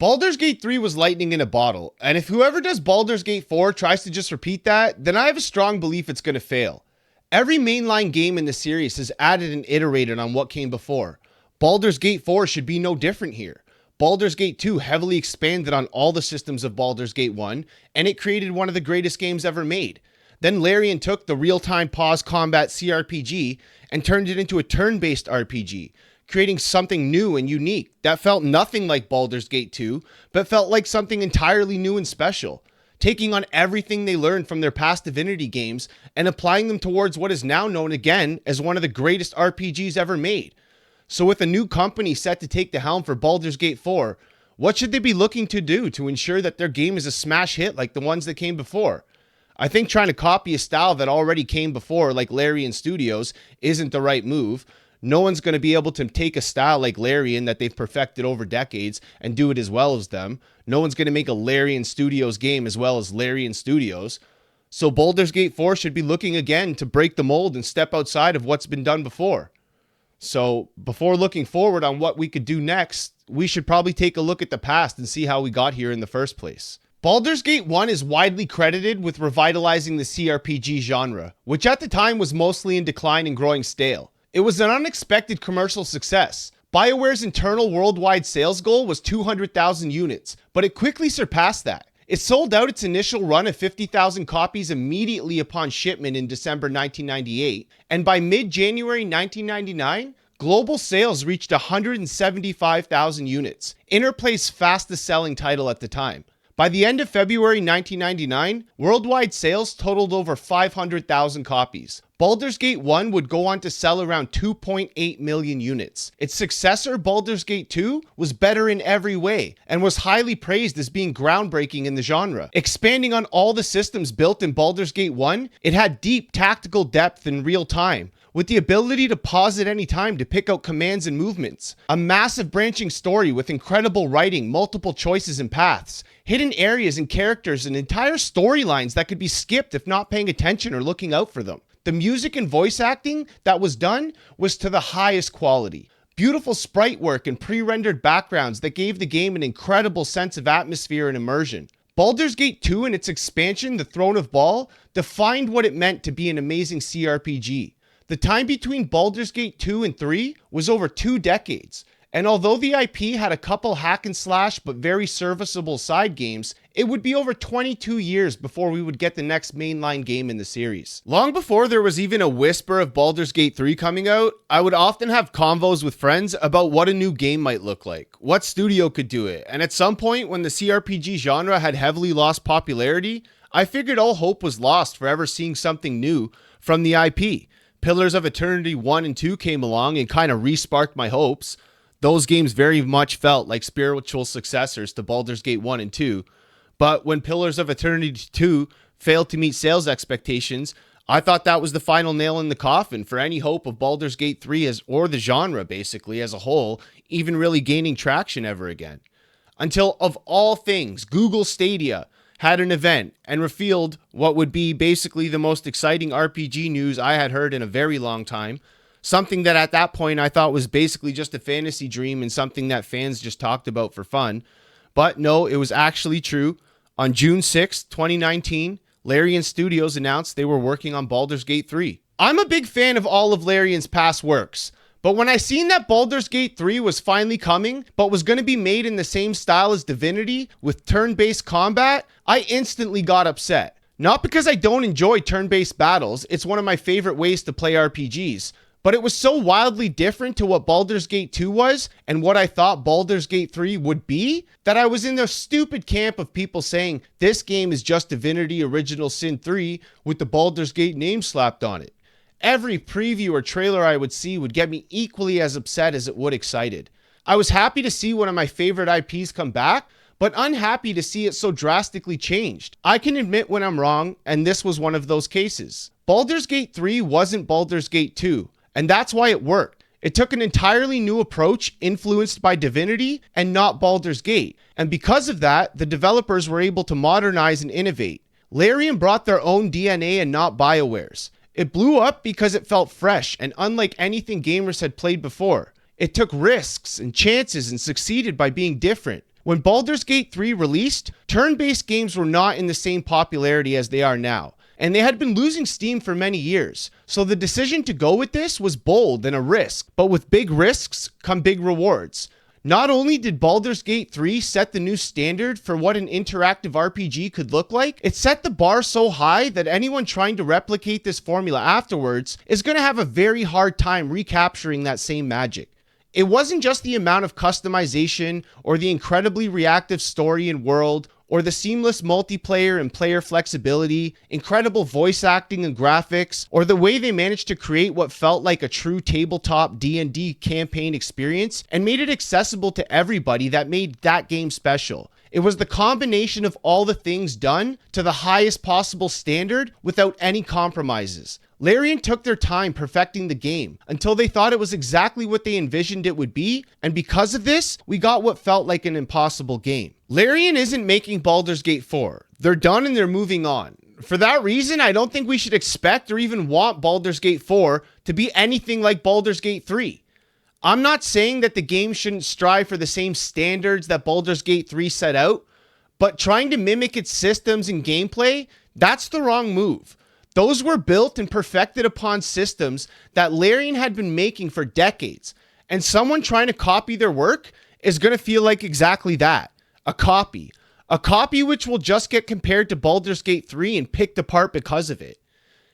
Baldur's Gate 3 was lightning in a bottle, and if whoever does Baldur's Gate 4 tries to just repeat that, then I have a strong belief it's going to fail. Every mainline game in the series has added and iterated on what came before. Baldur's Gate 4 should be no different here. Baldur's Gate 2 heavily expanded on all the systems of Baldur's Gate 1, and it created one of the greatest games ever made. Then Larian took the real-time pause combat CRPG and turned it into a turn-based RPG, creating something new and unique that felt nothing like Baldur's Gate 2, but felt like something entirely new and special, taking on everything they learned from their past Divinity games and applying them towards what is now known again as one of the greatest RPGs ever made. So with a new company set to take the helm for Baldur's Gate 4, what should they be looking to do to ensure that their game is a smash hit like the ones that came before? I think trying to copy a style that already came before, like Larian Studios, isn't the right move. No one's going to be able to take a style like Larian that they've perfected over decades and do it as well as them. No one's going to make a Larian Studios game as well as Larian Studios. So Baldur's Gate 4 should be looking again to break the mold and step outside of what's been done before. So before looking forward on what we could do next, we should probably take a look at the past and see how we got here in the first place. Baldur's Gate 1 is widely credited with revitalizing the CRPG genre, which at the time was mostly in decline and growing stale. It was an unexpected commercial success. BioWare's internal worldwide sales goal was 200,000 units, but it quickly surpassed that. It sold out its initial run of 50,000 copies immediately upon shipment in December 1998, and by mid-January 1999, global sales reached 175,000 units, Interplay's fastest-selling title at the time. By the end of February 1999, worldwide sales totaled over 500,000 copies. Baldur's Gate 1 would go on to sell around 2.8 million units. Its successor, Baldur's Gate 2, was better in every way and was highly praised as being groundbreaking in the genre. Expanding on all the systems built in Baldur's Gate 1, it had deep tactical depth in real time, with the ability to pause at any time to pick out commands and movements. A massive branching story with incredible writing, multiple choices and paths, hidden areas and characters, and entire storylines that could be skipped if not paying attention or looking out for them. The music and voice acting that was done was to the highest quality. Beautiful sprite work and pre-rendered backgrounds that gave the game an incredible sense of atmosphere and immersion. Baldur's Gate 2 and its expansion, The Throne of Baal, defined what it meant to be an amazing CRPG. The time between Baldur's Gate 2 and 3 was over 2 decades, and although the IP had a couple hack and slash but very serviceable side games, it would be over 22 years before we would get the next mainline game in the series. Long before there was even a whisper of Baldur's Gate 3 coming out, I would often have convos with friends about what a new game might look like, what studio could do it, and at some point when the CRPG genre had heavily lost popularity, I figured all hope was lost for ever seeing something new from the IP. Pillars of Eternity 1 and 2 came along and kind of re-sparked my hopes. Those games very much felt like spiritual successors to Baldur's Gate 1 and 2. But when Pillars of Eternity 2 failed to meet sales expectations, I thought that was the final nail in the coffin for any hope of Baldur's Gate 3 or the genre basically as a whole even really gaining traction ever again. Until, of all things, Google Stadia had an event and revealed what would be basically the most exciting RPG news I had heard in a very long time. Something that at that point I thought was basically just a fantasy dream and something that fans just talked about for fun. But no, it was actually true. On June 6, 2019, Larian Studios announced they were working on Baldur's Gate 3. I'm a big fan of all of Larian's past works, but when I seen that Baldur's Gate 3 was finally coming, but was going to be made in the same style as Divinity with turn-based combat, I instantly got upset. Not because I don't enjoy turn-based battles, it's one of my favorite ways to play RPGs, but it was so wildly different to what Baldur's Gate 2 was and what I thought Baldur's Gate 3 would be that I was in the stupid camp of people saying this game is just Divinity Original Sin 3 with the Baldur's Gate name slapped on it. Every preview or trailer I would see would get me equally as upset as it would excited. I was happy to see one of my favorite IPs come back, but unhappy to see it so drastically changed. I can admit when I'm wrong, and this was one of those cases. Baldur's Gate 3 wasn't Baldur's Gate 2, and that's why it worked. It took an entirely new approach influenced by Divinity and not Baldur's Gate, and because of that, the developers were able to modernize and innovate. Larian brought their own DNA and not BioWare's. It blew up because it felt fresh and unlike anything gamers had played before. It took risks and chances and succeeded by being different. When Baldur's Gate 3 released, turn-based games were not in the same popularity as they are now, and they had been losing steam for many years. So the decision to go with this was bold and a risk, but with big risks come big rewards. Not only did Baldur's Gate 3 set the new standard for what an interactive RPG could look like, it set the bar so high that anyone trying to replicate this formula afterwards is going to have a very hard time recapturing that same magic. It wasn't just the amount of customization or the incredibly reactive story and world or the seamless multiplayer and player flexibility, incredible voice acting and graphics, or the way they managed to create what felt like a true tabletop D&D campaign experience and made it accessible to everybody that made that game special. It was the combination of all the things done to the highest possible standard without any compromises. Larian took their time perfecting the game until they thought it was exactly what they envisioned it would be, and because of this, we got what felt like an impossible game. Larian isn't making Baldur's Gate 4. They're done and they're moving on. For that reason, I don't think we should expect or even want Baldur's Gate 4 to be anything like Baldur's Gate 3. I'm not saying that the game shouldn't strive for the same standards that Baldur's Gate 3 set out, but trying to mimic its systems and gameplay, that's the wrong move. Those were built and perfected upon systems that Larian had been making for decades, and someone trying to copy their work is going to feel like exactly that, a copy. A copy which will just get compared to Baldur's Gate 3 and picked apart because of it.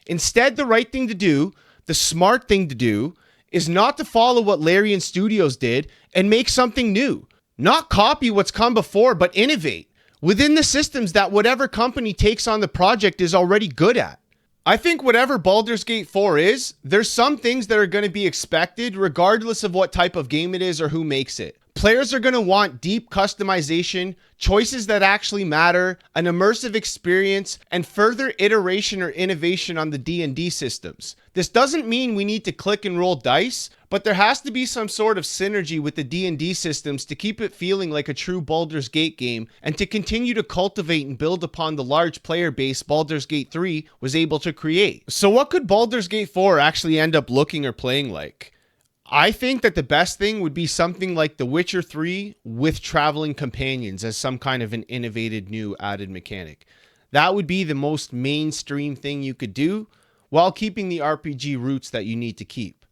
Instead, the right thing to do, the smart thing to do, is not to follow what Larian Studios did and make something new. Not copy what's come before, but innovate within the systems that whatever company takes on the project is already good at. I think whatever Baldur's Gate 4 is, there's some things that are going to be expected regardless of what type of game it is or who makes it. Players are going to want deep customization, choices that actually matter, an immersive experience, and further iteration or innovation on the D&D systems. This doesn't mean we need to click and roll dice, but there has to be some sort of synergy with the D&D systems to keep it feeling like a true Baldur's Gate game and to continue to cultivate and build upon the large player base Baldur's Gate 3 was able to create. So what could Baldur's Gate 4 actually end up looking or playing like? I think that the best thing would be something like The Witcher 3 with traveling companions as some kind of an innovative new added mechanic. That would be the most mainstream thing you could do while keeping the RPG roots that you need to keep.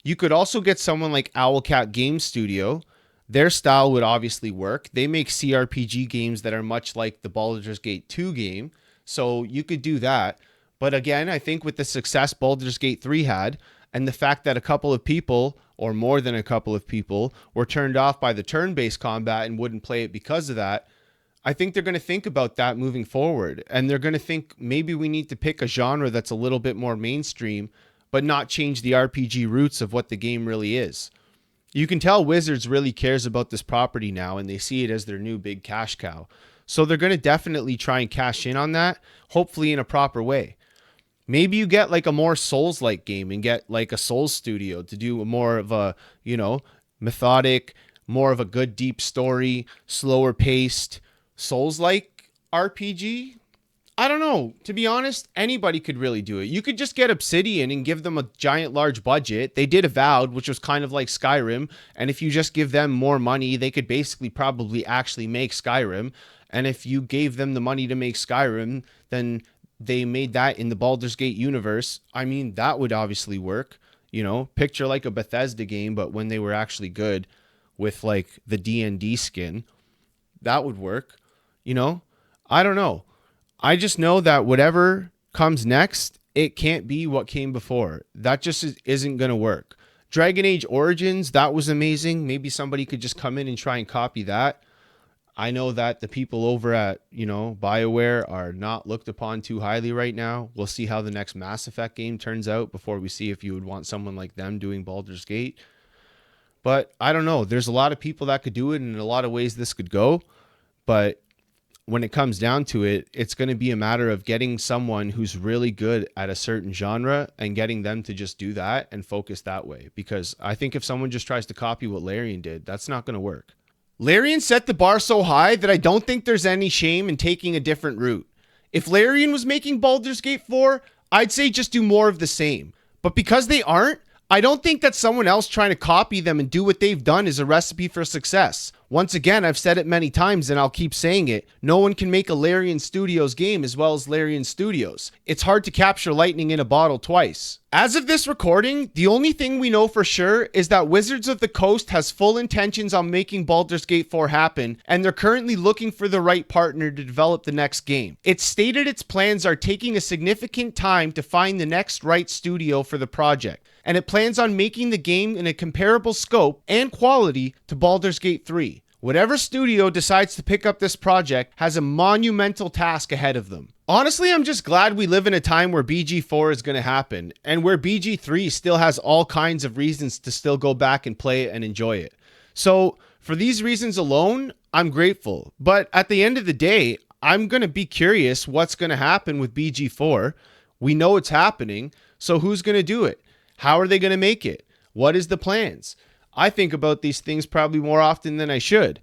You could also get someone like Owlcat Game Studio. Their style would obviously work. They make CRPG games that are much like the Baldur's Gate 2 game, so you could do that. But again, I think with the success Baldur's Gate 3 had, and the fact that a couple of people, or more than a couple of people, were turned off by the turn-based combat and wouldn't play it because of that, I think they're going to think about that moving forward. And they're going to think maybe we need to pick a genre that's a little bit more mainstream, but not change the RPG roots of what the game really is. You can tell Wizards really cares about this property now, and they see it as their new big cash cow. So they're going to definitely try and cash in on that, hopefully in a proper way. Maybe you get like a more Souls-like game and get like a Souls studio to do more of a, methodic, more of a good deep story, slower paced, Souls-like RPG. I don't know. To be honest, anybody could really do it. You could just get Obsidian and give them a giant large budget. They did Avowed, which was kind of like Skyrim. And if you just give them more money, they could basically probably actually make Skyrim. And if you gave them the money to make Skyrim, then they made that in the Baldur's Gate universe. I mean, that would obviously work. Picture like a Bethesda game, but when they were actually good with like the D&D skin, that would work. I don't know. I just know that whatever comes next, it can't be what came before. That just isn't going to work. Dragon Age Origins, that was amazing. Maybe somebody could just come in and try and copy that. I know that the people over at, BioWare are not looked upon too highly right now. We'll see how the next Mass Effect game turns out before we see if you would want someone like them doing Baldur's Gate. But I don't know. There's a lot of people that could do it, and in a lot of ways this could go. But when it comes down to it, it's going to be a matter of getting someone who's really good at a certain genre and getting them to just do that and focus that way. Because I think if someone just tries to copy what Larian did, that's not going to work. Larian set the bar so high that I don't think there's any shame in taking a different route. If Larian was making Baldur's Gate 4, I'd say just do more of the same. But because they aren't, I don't think that someone else trying to copy them and do what they've done is a recipe for success. Once again, I've said it many times and I'll keep saying it. No one can make a Larian Studios game as well as Larian Studios. It's hard to capture lightning in a bottle twice. As of this recording, the only thing we know for sure is that Wizards of the Coast has full intentions on making Baldur's Gate 4 happen, and they're currently looking for the right partner to develop the next game. It's stated its plans are taking a significant time to find the next right studio for the project, and it plans on making the game in a comparable scope and quality to Baldur's Gate 3. Whatever studio decides to pick up this project has a monumental task ahead of them. Honestly, I'm just glad we live in a time where BG4 is going to happen, and where BG3 still has all kinds of reasons to still go back and play it and enjoy it. So, for these reasons alone, I'm grateful. But at the end of the day, I'm going to be curious what's going to happen with BG4. We know it's happening, so who's going to do it? How are they going to make it? What is the plans? I think about these things probably more often than I should.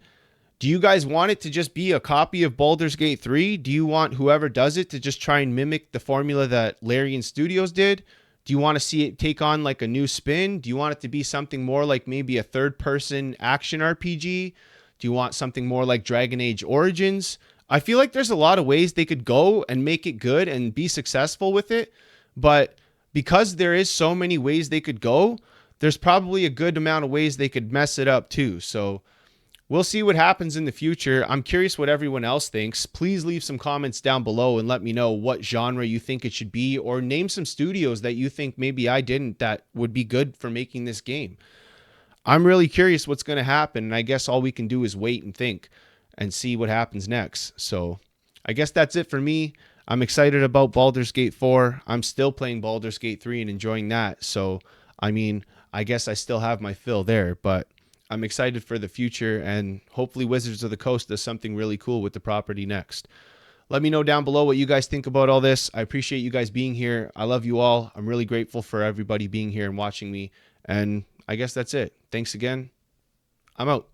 Do you guys want it to just be a copy of Baldur's Gate 3? Do you want whoever does it to just try and mimic the formula that Larian Studios did? Do you want to see it take on like a new spin? Do you want it to be something more like maybe a third-person action RPG? Do you want something more like Dragon Age Origins? I feel like there's a lot of ways they could go and make it good and be successful with it, but because there is so many ways they could go, there's probably a good amount of ways they could mess it up too. So we'll see what happens in the future. I'm curious what everyone else thinks. Please leave some comments down below and let me know what genre you think it should be, or name some studios that you think maybe I didn't that would be good for making this game. I'm really curious what's going to happen, and I guess all we can do is wait and think and see what happens next. So I guess that's it for me. I'm excited about Baldur's Gate 4. I'm still playing Baldur's Gate 3 and enjoying that. So, I mean, I guess I still have my fill there, but I'm excited for the future, and hopefully Wizards of the Coast does something really cool with the property next. Let me know down below what you guys think about all this. I appreciate you guys being here. I love you all. I'm really grateful for everybody being here and watching me, and I guess that's it. Thanks again. I'm out.